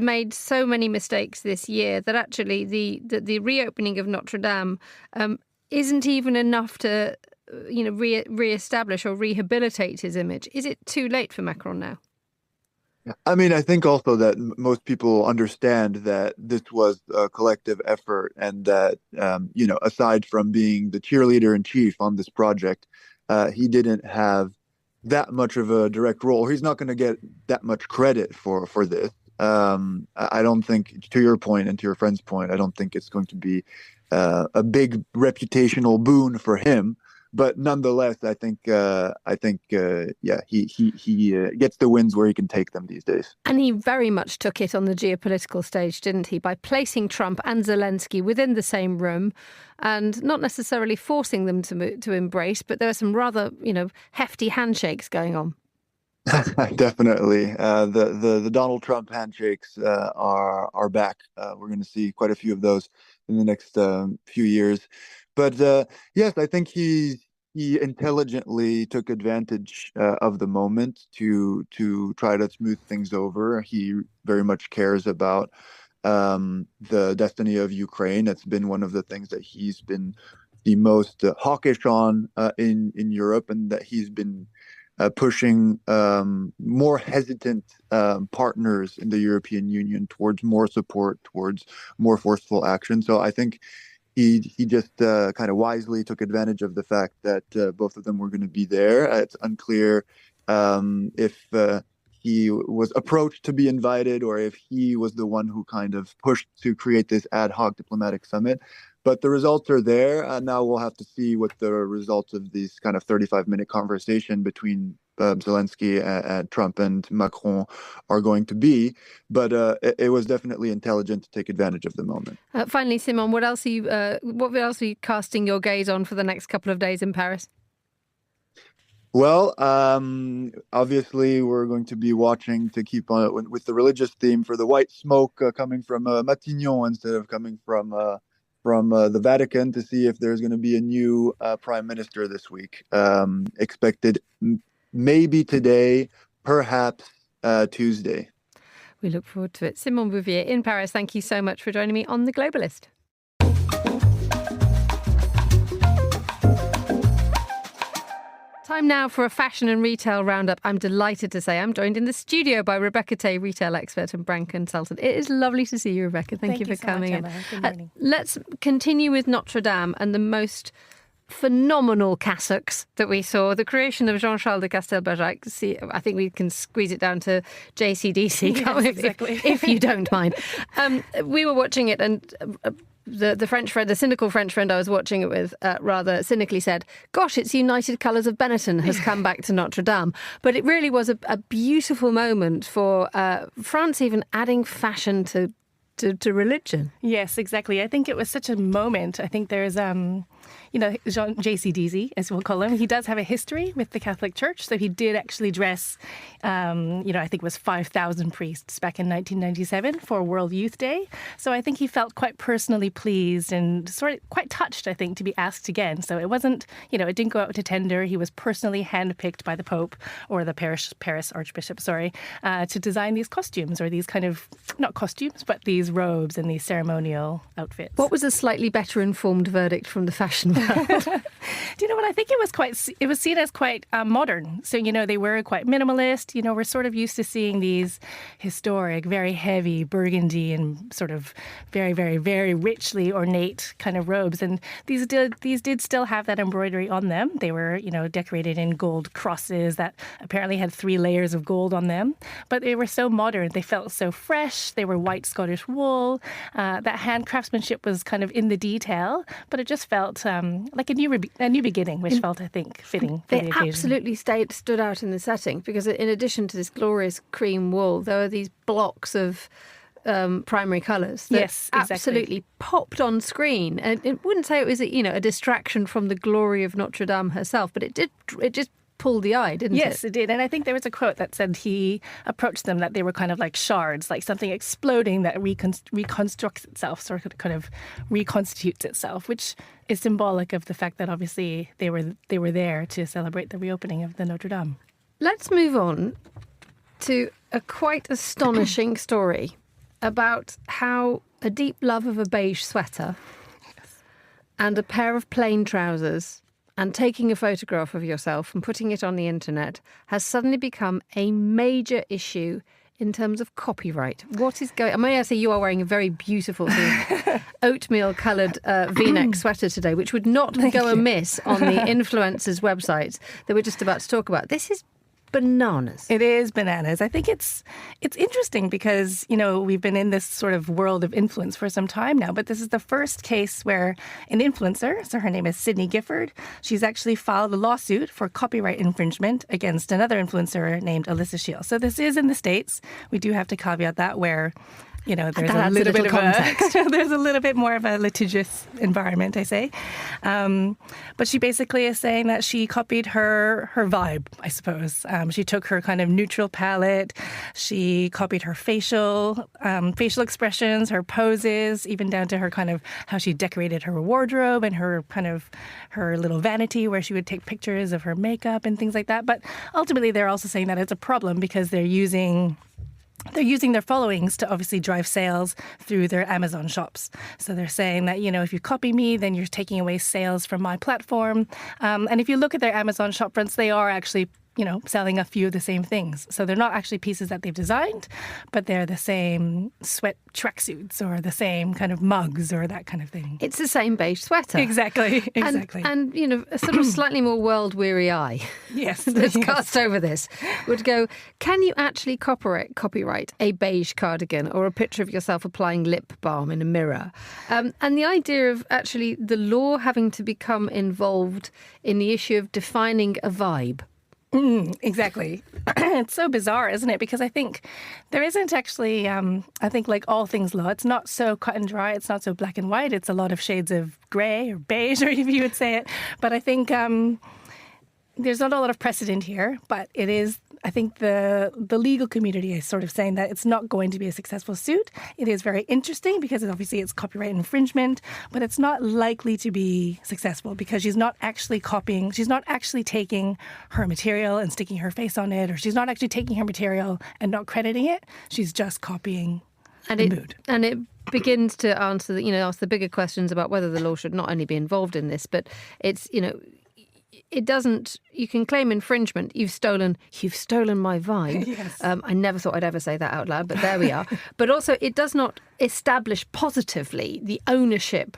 made so many mistakes this year that actually the reopening of Notre Dame isn't even enough to re-establish or rehabilitate his image. Is it too late for Macron now? I mean, I think also that most people understand that this was a collective effort and that, aside from being the cheerleader in chief on this project, he didn't have that much of a direct role. He's not going to get that much credit for this. I don't think, to your point and to your friend's point, I don't think it's going to be a big reputational boon for him. But nonetheless, I think he gets the wins where he can take them these days. And he very much took it on the geopolitical stage, didn't he? By placing Trump and Zelensky within the same room and not necessarily forcing them to embrace, but there were some rather, hefty handshakes going on. Definitely. The Donald Trump handshakes are back. We're going to see quite a few of those in the next few years. But yes, I think he's he intelligently took advantage of the moment to try to smooth things over. He very much cares about the destiny of Ukraine. It's been one of the things that he's been the most hawkish on in Europe, and that he's been pushing more hesitant partners in the European Union towards more support, towards more forceful action. So I think he just kind of wisely took advantage of the fact that both of them were going to be there. It's unclear if he was approached to be invited or if he was the one who kind of pushed to create this ad hoc diplomatic summit. But the results are there. Now we'll have to see what the results of this kind of 35-minute conversation between Zelensky and Trump and Macron are going to be. But it was definitely intelligent to take advantage of the moment. Finally, Simon, what else are you casting your gaze on for the next couple of days in Paris? Well, obviously, we're going to be watching to keep on with the religious theme for the white smoke coming from Matignon instead of coming from the Vatican, to see if there's going to be a new prime minister this week. Expected maybe today, perhaps Tuesday. We look forward to it. Simon Bouvier in Paris, thank you so much for joining me on The Globalist. Time now for a fashion and retail roundup. I'm delighted to say I'm joined in the studio by Rebecca Tay, retail expert and brand consultant. It is lovely to see you, Rebecca. Thank you for coming in. Good morning. Let's continue with Notre Dame and the most phenomenal cassocks that we saw. The creation of Jean-Charles de Castelbajac. I think we can squeeze it down to JCDC, yes, exactly. if you don't mind. We were watching it and... The French friend, the cynical French friend I was watching it with, rather cynically said, "Gosh, it's United Colours of Benetton has come back to Notre Dame." But it really was a beautiful moment for France, even adding fashion to religion. Yes, exactly. I think it was such a moment. I think there's, JCDZ, as we'll call him, he does have a history with the Catholic Church. So he did actually dress, I think it was 5,000 priests back in 1997 for World Youth Day. So I think he felt quite personally pleased and sort of quite touched, I think, to be asked again. So it wasn't, it didn't go out to tender. He was personally handpicked by the Pope or the Paris Archbishop, to design these costumes, or these kind of, not costumes, but these robes and these ceremonial outfits. What was a slightly better informed verdict from the fashion world? Do you know what? I think it was seen as quite modern. So, they were quite minimalist. We're sort of used to seeing these historic, very heavy burgundy and sort of very, very, very richly ornate kind of robes. And these did still have that embroidery on them. They were, decorated in gold crosses that apparently had 3 layers of gold on them. But they were so modern. They felt so fresh. They were white Scottish wool. That hand craftsmanship was kind of in the detail, but it just felt like a new beginning, which felt, I think, fitting for the occasion. They absolutely stood out in the setting, because in addition to this glorious cream wool, there were these blocks of primary colours that absolutely popped on screen. And it wouldn't say it was a distraction from the glory of Notre Dame herself, but it just pulled the eye, didn't it? Yes, it did. And I think there was a quote that said he approached them that they were kind of like shards, like something exploding that reconstructs itself, sort of kind of reconstitutes itself, which is symbolic of the fact that obviously they were there to celebrate the reopening of the Notre Dame. Let's move on to a quite astonishing story about how a deep love of a beige sweater and a pair of plain trousers and taking a photograph of yourself and putting it on the internet has suddenly become a major issue in terms of copyright. What is going on? May I say you are wearing a very beautiful oatmeal-coloured V-neck sweater today, which would not go amiss on the influencers' websites that we're just about to talk about. This is bananas. It is bananas. I think it's interesting because, we've been in this sort of world of influence for some time now, but this is the first case where an influencer, so her name is Sydney Gifford, she's actually filed a lawsuit for copyright infringement against another influencer named Alyssa Shields. So this is in the States. We do have to caveat that, where there's a little bit of context. There's a little bit more of a litigious environment, I say. But she basically is saying that she copied her vibe, I suppose. She took her kind of neutral palette. She copied her facial expressions, her poses, even down to her kind of how she decorated her wardrobe and her little vanity where she would take pictures of her makeup and things like that. But ultimately, they're also saying that it's a problem because they're using their followings to obviously drive sales through their Amazon shops. So they're saying that, if you copy me, then you're taking away sales from my platform. And if you look at their Amazon shop fronts, they are actually selling a few of the same things. So they're not actually pieces that they've designed, but they're the same sweat tracksuits or the same kind of mugs or that kind of thing. It's the same beige sweater. Exactly. And a sort of slightly more world-weary eye that's cast over this would go, can you actually copyright a beige cardigan or a picture of yourself applying lip balm in a mirror? And the idea of actually the law having to become involved in the issue of defining a vibe. Exactly. It's so bizarre, isn't it? Because I think there isn't actually, I think like all things law, it's not so cut and dry. It's not so black and white. It's a lot of shades of grey or beige, or if you would say it. But I think there's not a lot of precedent here, but it is, I think the legal community is sort of saying that it's not going to be a successful suit. It is very interesting because obviously it's copyright infringement, but it's not likely to be successful because she's not actually copying, she's not actually taking her material and sticking her face on it, or she's not actually taking her material and not crediting it. She's just copying the mood. And it begins to ask the bigger questions about whether the law should not only be involved in this, but it's, it doesn't. You can claim infringement. You've stolen my vibe. Yes. I never thought I'd ever say that out loud, but there we are. But also, it does not establish positively the ownership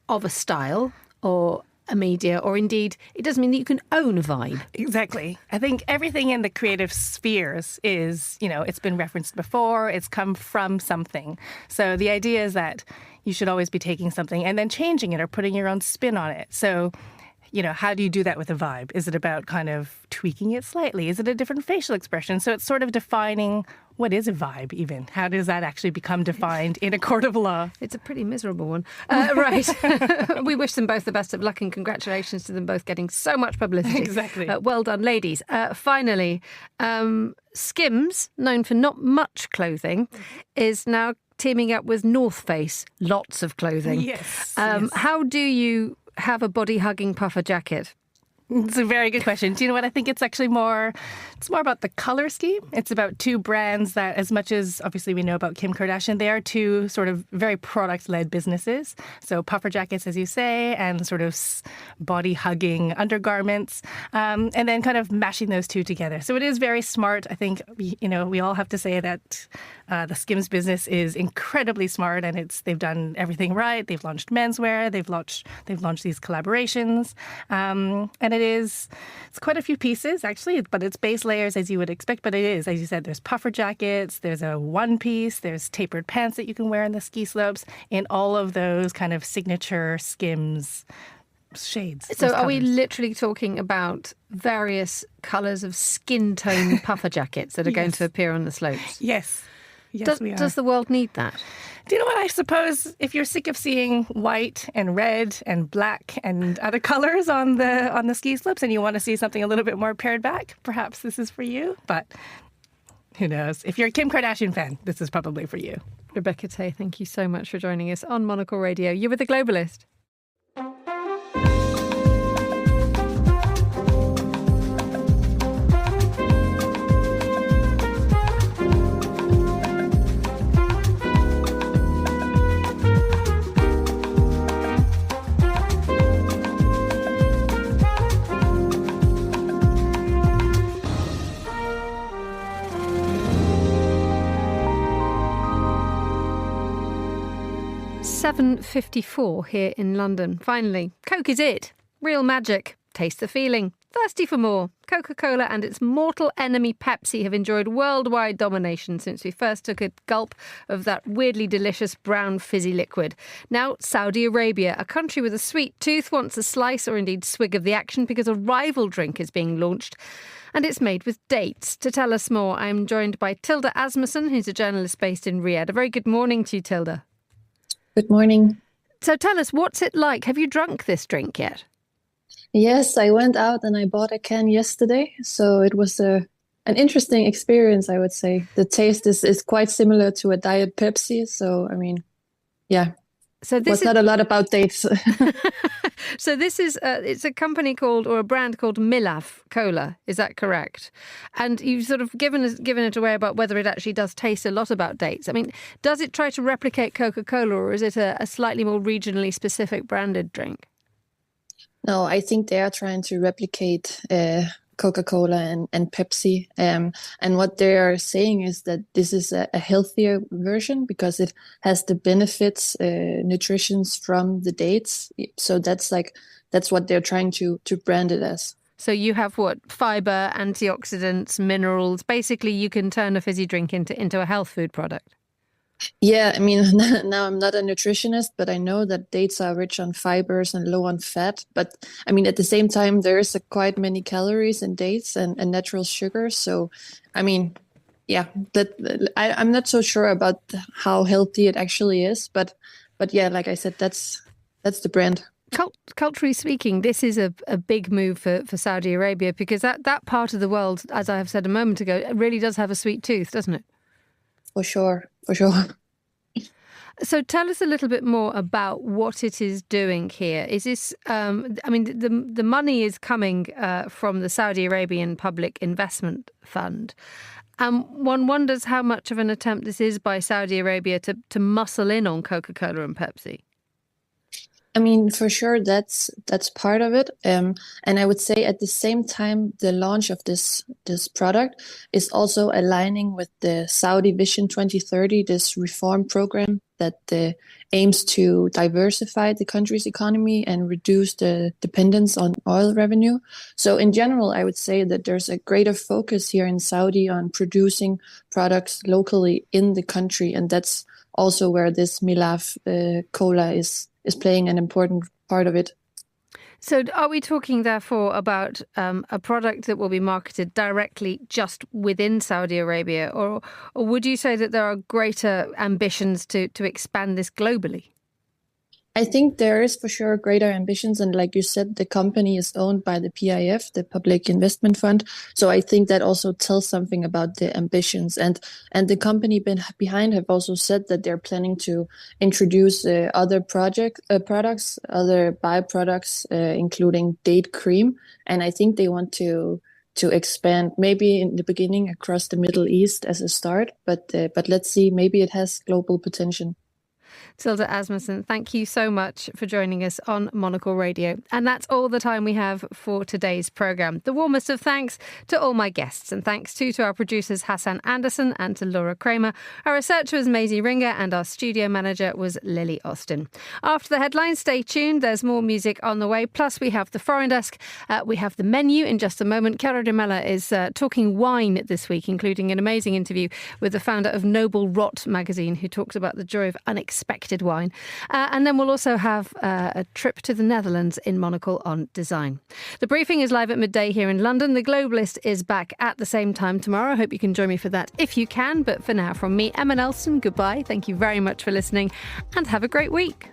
of a style or a media, or indeed, it doesn't mean that you can own a vibe. Exactly. I think everything in the creative spheres is, it's been referenced before. It's come from something. So the idea is that you should always be taking something and then changing it or putting your own spin on it. So how do you do that with a vibe? Is it about kind of tweaking it slightly? Is it a different facial expression? So it's sort of defining what is a vibe even? How does that actually become defined in a court of law? It's a pretty miserable one. Right. We wish them both the best of luck and congratulations to them both getting so much publicity. Exactly. Well done, ladies. Finally, Skims, known for not much clothing, is now teaming up with North Face, lots of clothing. Yes. How do you have a body-hugging puffer jacket? It's a very good question. Do you know what? I think it's actually it's more about the color scheme. It's about two brands that, as much as obviously we know about Kim Kardashian, they are two sort of very product-led businesses. So puffer jackets, as you say, and sort of body-hugging undergarments, and then kind of mashing those two together. So it is very smart. I think, we all have to say that the Skims business is incredibly smart, and they've done everything right. They've launched menswear. They've launched these collaborations, and it's quite a few pieces actually, but it's base layers as you would expect. But it is, as you said, there's puffer jackets, there's a one piece, there's tapered pants that you can wear on the ski slopes, in all of those kind of signature Skims shades. So are we literally talking about various colours of skin tone puffer jackets that are going to appear on the slopes? Yes. We are. Does the world need that? Do you know what? I suppose if you're sick of seeing white and red and black and other colours on the ski slopes and you want to see something a little bit more pared back, perhaps this is for you. But who knows? If you're a Kim Kardashian fan, this is probably for you. Rebecca Tay, thank you so much for joining us on Monocle Radio. You were the Globalist. $7.54 here in London. Finally, Coke is it. Real magic. Taste the feeling. Thirsty for more. Coca-Cola and its mortal enemy Pepsi have enjoyed worldwide domination since we first took a gulp of that weirdly delicious brown fizzy liquid. Now, Saudi Arabia, a country with a sweet tooth, wants a slice or indeed swig of the action because a rival drink is being launched. And it's made with dates. To tell us more, I'm joined by Tilda Asmussen, who's a journalist based in Riyadh. A very good morning to you, Tilda. Good morning. So tell us, what's it like? Have you drunk this drink yet? Yes, I went out and I bought a can yesterday. So it was an interesting experience, I would say. The taste is quite similar to a Diet Pepsi. So, I mean, yeah. So this was not a lot about dates. So this is it's a company called, or a brand called Milaf Cola. Is that correct? And you've sort of given it away about whether it actually does taste a lot about dates. I mean, does it try to replicate Coca-Cola, or is it a slightly more regionally specific branded drink? No, I think they are trying to replicate Coca-Cola and Pepsi. And what they are saying is that this is a healthier version because it has the benefits, nutritions from the dates. So that's what they're trying to brand it as. So you have what? Fiber, antioxidants, minerals. Basically, you can turn a fizzy drink into a health food product. Yeah, I mean, now I'm not a nutritionist, but I know that dates are rich on fibers and low on fat. But I mean, at the same time, there is quite many calories in dates and natural sugars. So, I mean, yeah, I'm not so sure about how healthy it actually is. But yeah, like I said, that's the brand. Culturally speaking, this is a big move for Saudi Arabia because that part of the world, as I have said a moment ago, really does have a sweet tooth, doesn't it? For sure. So tell us a little bit more about what it is doing here. Is this, I mean, the money is coming from the Saudi Arabian Public Investment Fund. One wonders how much of an attempt this is by Saudi Arabia to muscle in on Coca-Cola and Pepsi. I mean, for sure, that's part of it. And I would say at the same time, the launch of this product is also aligning with the Saudi Vision 2030, this reform program that aims to diversify the country's economy and reduce the dependence on oil revenue. So in general, I would say that there's a greater focus here in Saudi on producing products locally in the country. And that's also where this Milaf Cola is playing an important part of it. So are we talking, therefore, about a product that will be marketed directly just within Saudi Arabia? Or would you say that there are greater ambitions to expand this globally? I think there is for sure greater ambitions. And like you said, the company is owned by the PIF, the Public Investment Fund. So I think that also tells something about the ambitions. And the company behind have also said that they're planning to introduce other products, other byproducts, including date cream. And I think they want to expand maybe in the beginning across the Middle East as a start. But let's see, maybe it has global potential. Tilda Asmussen, thank you so much for joining us on Monocle Radio. And that's all the time we have for today's programme. The warmest of thanks to all my guests, and thanks to our producers Hassan Anderson and to Laura Kramer. Our researcher was Maisie Ringer and our studio manager was Lily Austin. After the headlines, stay tuned. There's more music on the way. Plus, we have the Foreign Desk. We have the menu in just a moment. Chiara De Mella is talking wine this week, including an amazing interview with the founder of Noble Rot magazine, who talks about the joy of unexpected wine. And then we'll also have a trip to the Netherlands in Monocle on design. The briefing is live at midday here in London. The Globalist is back at the same time tomorrow. I hope you can join me for that if you can. But for now, from me, Emma Nelson, goodbye. Thank you very much for listening and have a great week.